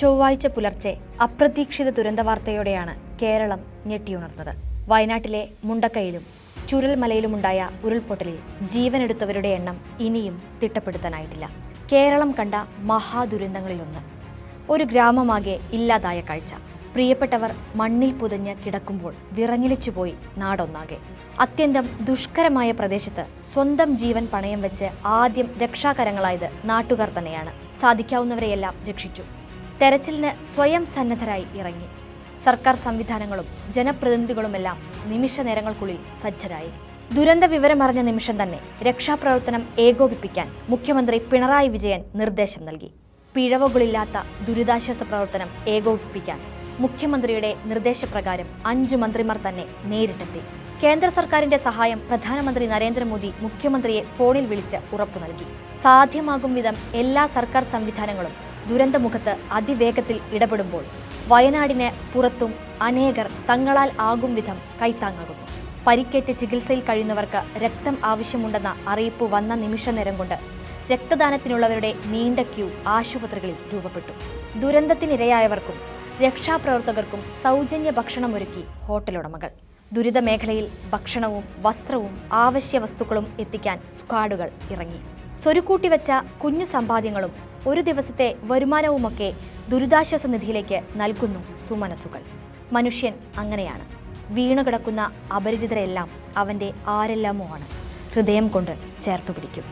ചൊവ്വാഴ്ച പുലർച്ചെ അപ്രതീക്ഷിത ദുരന്തവാർത്തയോടെയാണ് കേരളം ഞെട്ടിയുണർന്നത്. വയനാട്ടിലെ മുണ്ടക്കയിലും ചുരൽമലയിലുമുണ്ടായ ഉരുൾപൊട്ടലിൽ ജീവനെടുത്തവരുടെ എണ്ണം ഇനിയും തിട്ടപ്പെടുത്താനായിട്ടില്ല. കേരളം കണ്ട മഹാദുരന്തങ്ങളിലൊന്ന്. ഒരു ഗ്രാമമാകെ ഇല്ലാതായ കാഴ്ച. പ്രിയപ്പെട്ടവർ മണ്ണിൽ പുതഞ്ഞ് കിടക്കുമ്പോൾ വിറങ്ങിലിച്ചുപോയി നാടൊന്നാകെ. അത്യന്തം ദുഷ്കരമായ പ്രദേശത്ത് സ്വന്തം ജീവൻ പണയം വെച്ച് ആദ്യം രക്ഷാകരങ്ങളായത് നാട്ടുകാർ തന്നെയാണ്. സാധിക്കാവുന്നവരെയെല്ലാം രക്ഷിച്ചു. തെരച്ചിലിന് സ്വയം സന്നദ്ധരായി ഇറങ്ങി. സർക്കാർ സംവിധാനങ്ങളും ജനപ്രതിനിധികളുമെല്ലാം നിമിഷ നേരങ്ങൾക്കുള്ളിൽ സജ്ജരായി. ദുരന്ത വിവരമറിഞ്ഞ നിമിഷം തന്നെ രക്ഷാപ്രവർത്തനം ഏകോപിപ്പിക്കാൻ മുഖ്യമന്ത്രി പിണറായി വിജയൻ നിർദ്ദേശം നൽകി. പിഴവുകളില്ലാത്ത ദുരിതാശ്വാസ പ്രവർത്തനം ഏകോപിപ്പിക്കാൻ മുഖ്യമന്ത്രിയുടെ നിർദ്ദേശപ്രകാരം 5 മന്ത്രിമാർ തന്നെ നേരിട്ടെത്തി. കേന്ദ്ര സർക്കാരിന്റെ സഹായം പ്രധാനമന്ത്രി നരേന്ദ്രമോദി മുഖ്യമന്ത്രിയെ ഫോണിൽ വിളിച്ച് ഉറപ്പു നൽകി. സാധ്യമാകും വിധം എല്ലാ സർക്കാർ സംവിധാനങ്ങളും ദുരന്തമുഖത്ത് അതിവേഗത്തിൽ ഇടപെടുമ്പോൾ വയനാടിന് പുറത്തും അനേകർ തങ്ങളാൽ ആകും വിധം കൈത്താങ്ങാകുന്നു. പരിക്കേറ്റ് ചികിത്സയിൽ കഴിയുന്നവർക്ക് രക്തം ആവശ്യമുണ്ടെന്ന അറിയിപ്പ് വന്ന നിമിഷ നേരം കൊണ്ട് രക്തദാനത്തിനുള്ളവരുടെ നീണ്ട ക്യൂ ആശുപത്രികളിൽ രൂപപ്പെട്ടു. ദുരന്തത്തിനിരയായവർക്കും രക്ഷാപ്രവർത്തകർക്കും സൗജന്യ ഭക്ഷണമൊരുക്കി ഹോട്ടലുടമകൾ. ദുരിത മേഖലയിൽ ഭക്ഷണവും വസ്ത്രവും അവശ്യ വസ്തുക്കളും എത്തിക്കാൻ സ്ക്വാഡുകൾ ഇറങ്ങി. സ്വരുക്കൂട്ടി വെച്ച കുഞ്ഞു സമ്പാദ്യങ്ങളും ഒരു ദിവസത്തെ വരുമാനവുമൊക്കെ ദുരിതാശ്വാസ നിധിയിലേക്ക് നൽകുന്നു സുമനസുകൾ. മനുഷ്യൻ അങ്ങനെയാണ്. വീണുകിടക്കുന്ന അപരിചിതരെല്ലാം അവൻ്റെ ആരെല്ലാമോ ആണ്. ഹൃദയം കൊണ്ട് ചേർത്തു പിടിക്കും.